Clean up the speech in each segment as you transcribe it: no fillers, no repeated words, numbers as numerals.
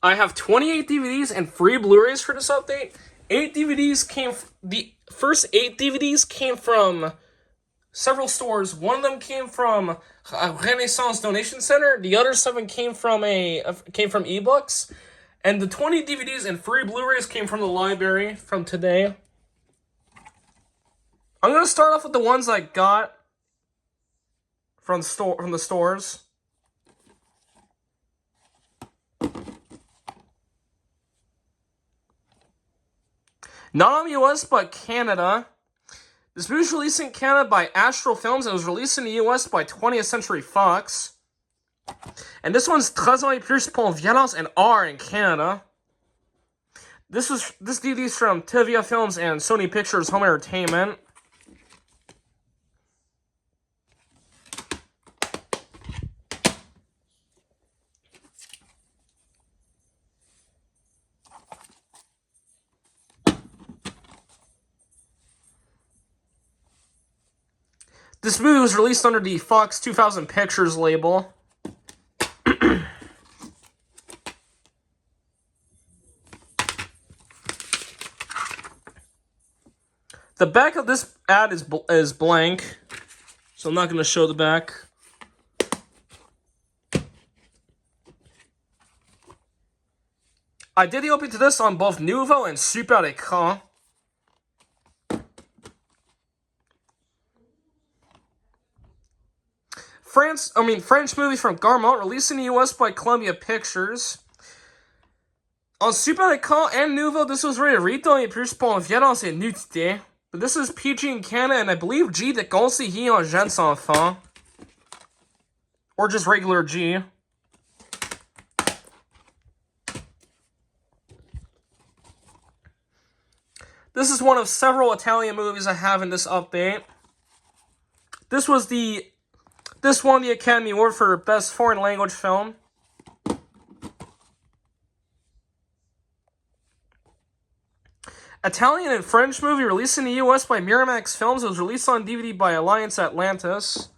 I have 28 DVDs and 3 Blu-rays for this update. The first 8 DVDs came from several stores. One of them came from a Renaissance Donation Center. The other 7 came from ebooks. And the 20 DVDs and 3 Blu-rays came from the library from today. I'm gonna start off with the ones I got from the stores. Not on the US, but Canada. This movie was released in Canada by Astral Films. It was released in the US by 20th Century Fox. And this one's 13 ans et plus pour violence and R in Canada. This DVD is from Tevia Films and Sony Pictures Home Entertainment. This movie was released under the Fox 2000 Pictures label. The back of this ad is blank, so I'm not going to show the back. I did the opening to this on both Nouveau and Super Écran. French movie from Garmont, released in the US by Columbia Pictures. On Super Écran and Nouveau, this was rated 8 ans et plus pour violence et nudité. But this is PG in Canada, and I believe G déconseillé en jeunes enfants. Or just regular G. This is one of several Italian movies I have in this update. This won the Academy Award for Best Foreign Language Film. Italian and French movie released in the US by Miramax Films. It was released on DVD by Alliance Atlantis.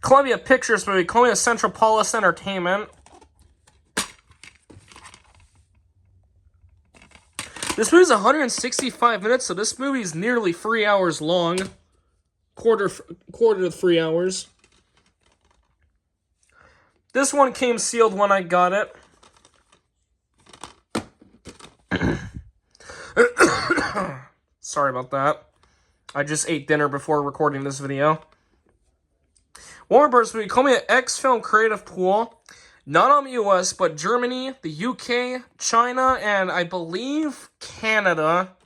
Columbia Pictures movie, Columbia Central Palace Entertainment. This movie is 165 minutes, so this movie is nearly 3 hours long. Quarter to 3 hours. This one came sealed when I got it. Sorry about that. I just ate dinner before recording this video. Warner Bros. Movie, Columbia X Film Creative Pool. Not on the US, but Germany, the UK, China, and I believe Canada.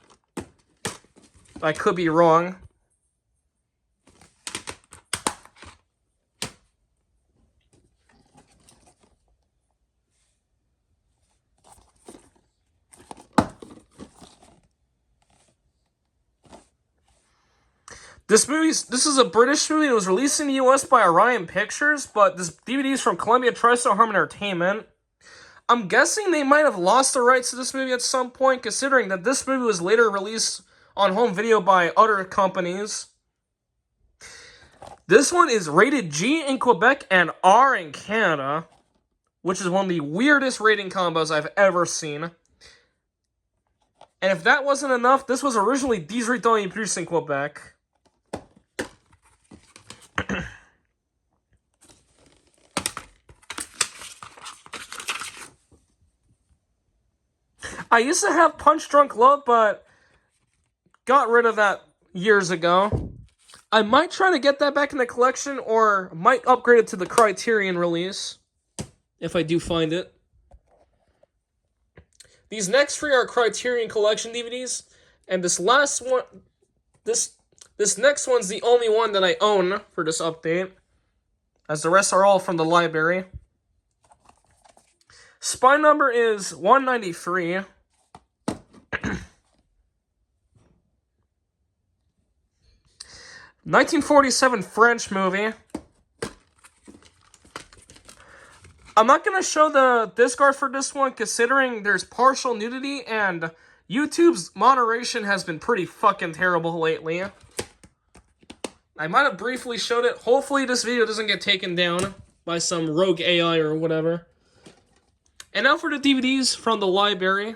I could be wrong. This is a British movie. It was released in the US by Orion Pictures, but this DVD is from Columbia TriStar Home Entertainment. I'm guessing they might have lost the rights to this movie at some point, considering that this movie was later released on home video by other companies. This one is rated G in Quebec and R in Canada, which is one of the weirdest rating combos I've ever seen. And if that wasn't enough, this was originally 18 ans et plus in Quebec. I used to have Punch Drunk Love, but got rid of that years ago. I might try to get that back in the collection, or might upgrade it to the Criterion release, if I do find it. These next 3 are Criterion Collection DVDs, and this last one, this next one's the only one that I own for this update, as the rest are all from the library. Spine number is 193. 1947 French movie. I'm not going to show the disc art for this one, considering there's partial nudity, and YouTube's moderation has been pretty fucking terrible lately. I might have briefly showed it. Hopefully this video doesn't get taken down by some rogue AI or whatever. And now for the DVDs from the library.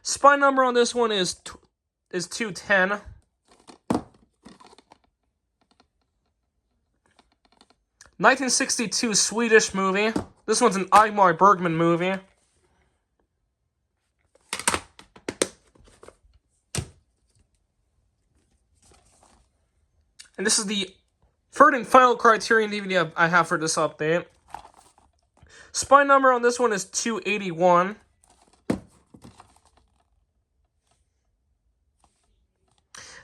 Spine number on this one is 210. 1962 Swedish movie. This one's an Ingmar Bergman movie. And this is the third and final Criterion DVD I have for this update. Spine number on this one is 281.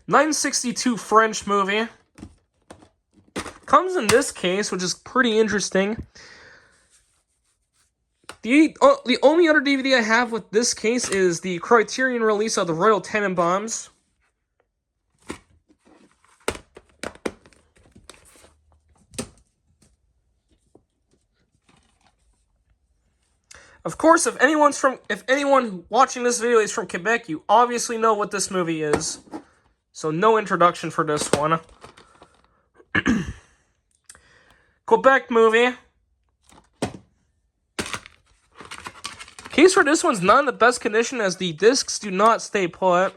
(1962) French movie. Comes in this case, which is pretty interesting. The only other DVD I have with this case is the Criterion release of the Royal Tenenbaums. Of course, if anyone watching this video is from Quebec, you obviously know what this movie is. So no introduction for this one. Quebec movie. Case for this one's not in the best condition as the discs do not stay put.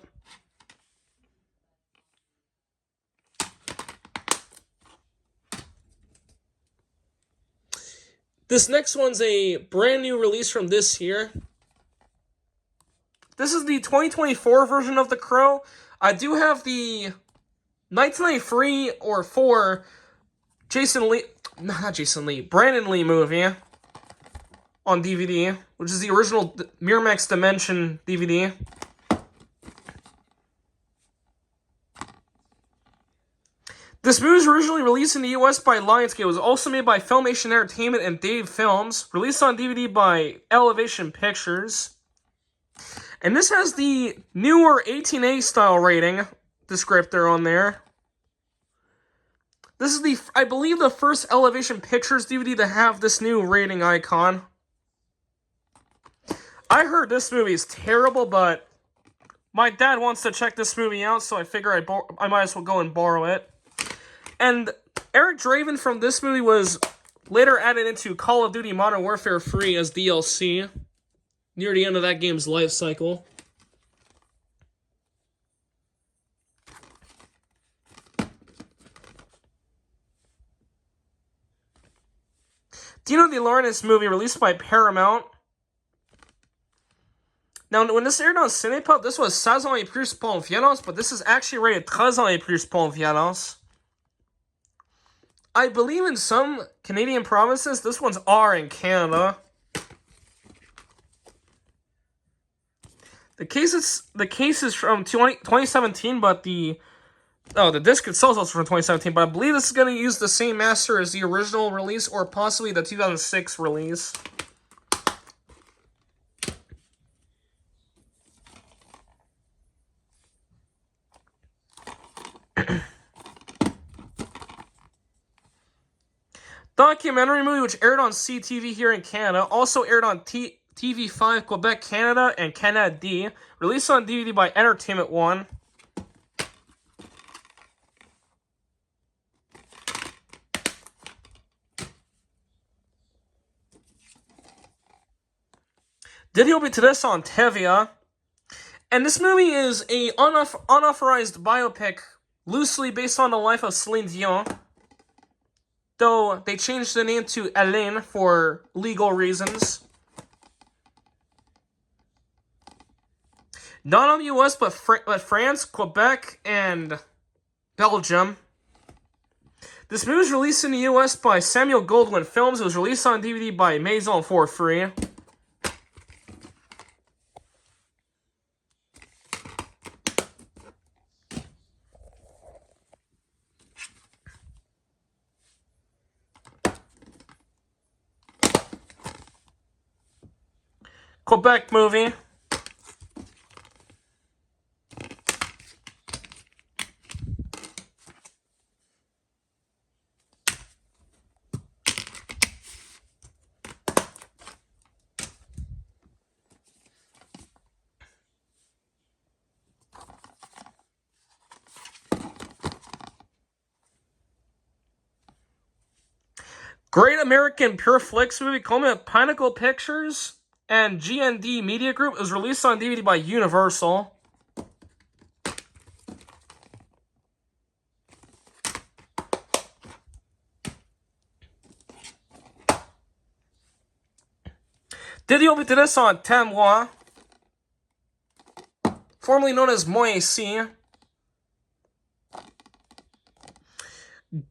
This next one's a brand new release from this year. This is the 2024 version of The Crow. I do have the 1993 or 4 Brandon Lee movie on DVD, which is the original Miramax Dimension DVD. This movie was originally released in the US by Lionsgate. It was also made by Filmation Entertainment and Dave Films. Released on DVD by Elevation Pictures. And this has the newer 18A style rating descriptor on there. This is I believe, the first Elevation Pictures DVD to have this new rating icon. I heard this movie is terrible, but my dad wants to check this movie out, so I figure I might as well go and borrow it. And Eric Draven from this movie was later added into Call of Duty Modern Warfare 3 as DLC, near the end of that game's life cycle. Dino De Laurentiis movie released by Paramount. Now, when this aired on Cinepop, this was 16 ans et plus pour violence, but this is actually rated 13 ans et plus pour violence. I believe in some Canadian provinces, this one's R in Canada. The case is from 2017, but the disc itself is also from 2017, but I believe this is going to use the same master as the original release, or possibly the 2006 release. Documentary movie which aired on CTV here in Canada, also aired on TV5 Quebec, Canada, and Canada D. Released on DVD by Entertainment One. Did he be to this on Tevia? And this movie is a unauthorized biopic loosely based on the life of Celine Dion, though they changed the name to Hélène for legal reasons. Not on the US, but France, Quebec, and Belgium. This movie was released in the US by Samuel Goldwyn Films. It was released on DVD by Maison for free. Quebec movie. Great American Pure Flix movie coming at Pinnacle Pictures and G&D Media Group. It was released on DVD by Universal. Did you m'intéresse en témoin, formerly known as Moi ici.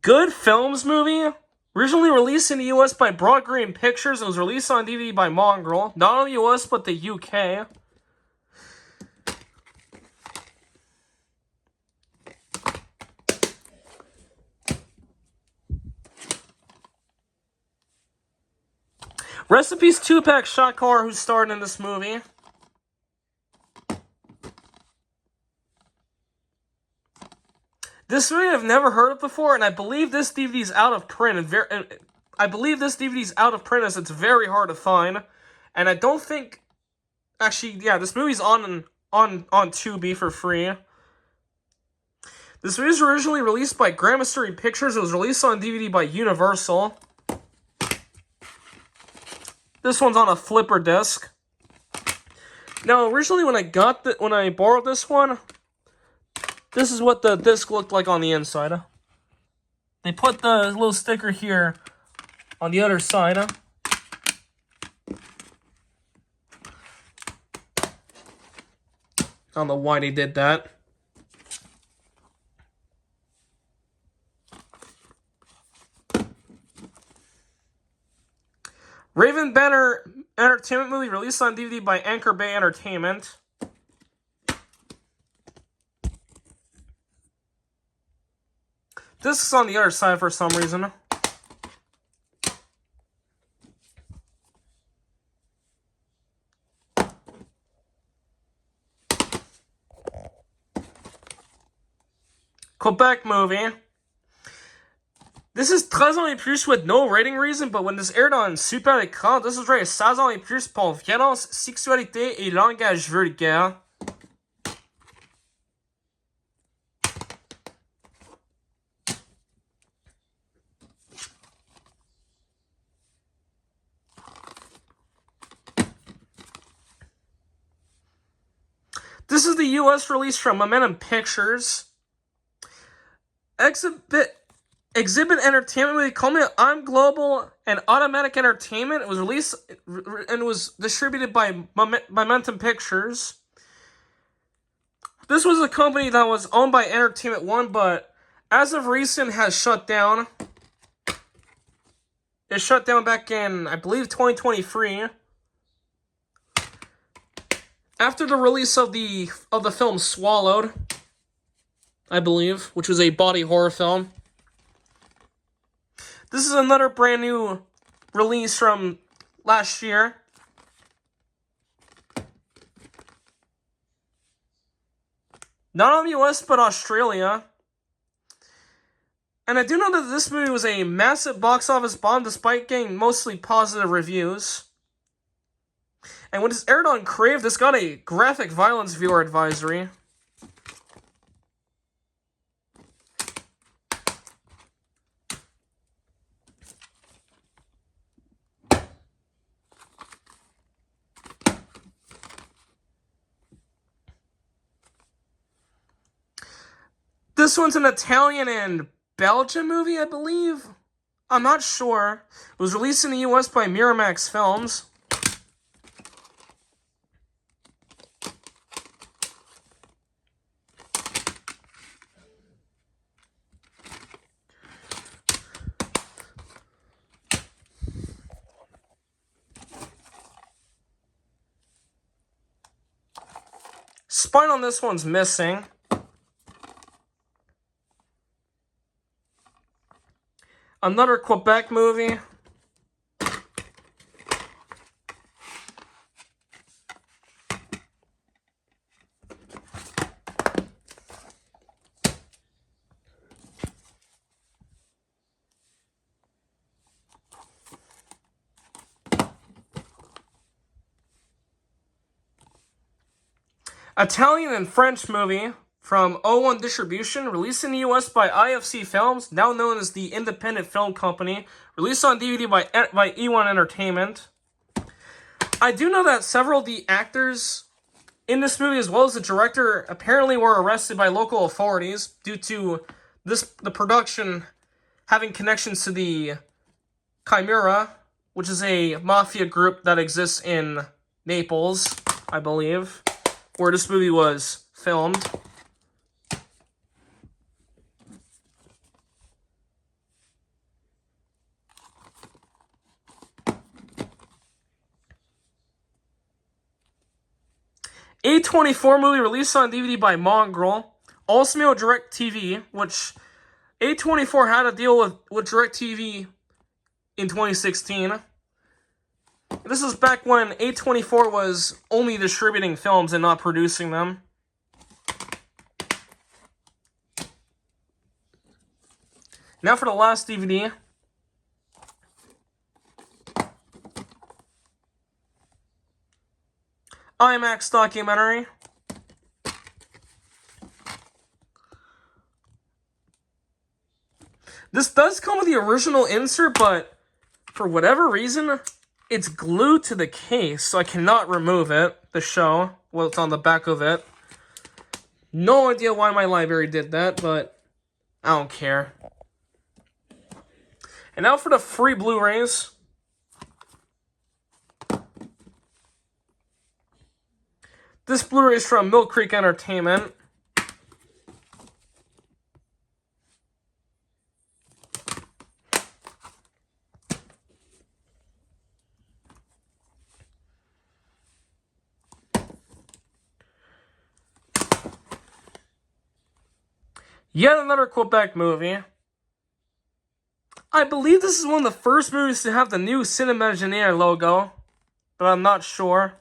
Good Films movie. Originally released in the US by Broad Green Pictures, it was released on DVD by Mongrel. Not only the US, but the UK. Rest in peace, Tupac Shakur, who starred in this movie. This movie I've never heard of before, and I believe this DVD is out of print. I believe this DVD is out of print as it's very hard to find. And I don't think... Actually, yeah, this movie's on Tubi for free. This movie was originally released by Grand Mystery Pictures. It was released on DVD by Universal. This one's on a flipper disc. Now, originally when I borrowed this one, this is what the disc looked like on the inside. They put the little sticker here on the other side. I don't know why they did that. Raven Banner Entertainment movie released on DVD by Anchor Bay Entertainment. This is on the other side for some reason. Quebec movie. This is 13 ans et plus with no rating reason, but when this aired on Super Écran, this was rated 16 ans et plus pour violence, sexualité et langage vulgaire. This is the US release from Momentum Pictures. Exhibit Entertainment movie called I'm Global and Automatic Entertainment. It was released and was distributed by Momentum Pictures. This was a company that was owned by Entertainment One, but as of recent has shut down. It shut down back in, I believe, 2023. After the release of the film Swallowed, I believe, which was a body horror film. This is another brand new release from last year. Not on the US, but Australia. And I do know that this movie was a massive box office bomb despite getting mostly positive reviews. And when it's aired on Crave, this got a graphic violence viewer advisory. This one's an Italian and Belgian movie, I believe. I'm not sure. It was released in the US by Miramax Films. Spine on this one's missing. Another Quebec movie. Italian and French movie from O1 Distribution, released in the US by IFC Films, now known as the Independent Film Company, released on DVD by E1 Entertainment. I do know that several of the actors in this movie, as well as the director, apparently were arrested by local authorities due to the production having connections to the Chimera, which is a mafia group that exists in Naples, I believe, where this movie was filmed. A24 movie released on DVD by Mongrel, also made with DirecTV, which A24 had a deal with DirecTV in 2016. This is back when A24 was only distributing films and not producing them. Now for the last DVD. IMAX documentary. This does come with the original insert, but for whatever reason, it's glued to the case, so I cannot remove it, the show, what's on the back of it. No idea why my library did that, but I don't care. And now for the free Blu-rays. This Blu-ray is from Mill Creek Entertainment. Yet another Quebec movie. I believe this is one of the first movies to have the new Cinémaginaire logo, but I'm not sure.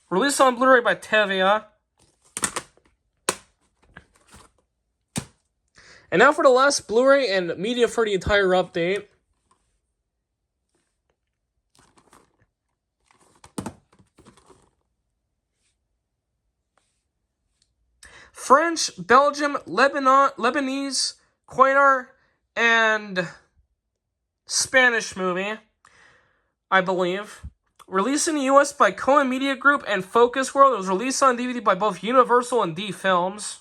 Released on Blu-ray by Tevia. And now for the last Blu-ray and media for the entire update. French, Belgium, Lebanese, Qatar, and Spanish movie, I believe. Released in the US by Cohen Media Group and Focus World. It was released on DVD by both Universal and D Films.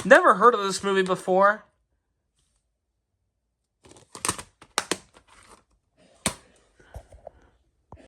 Never heard of this movie before.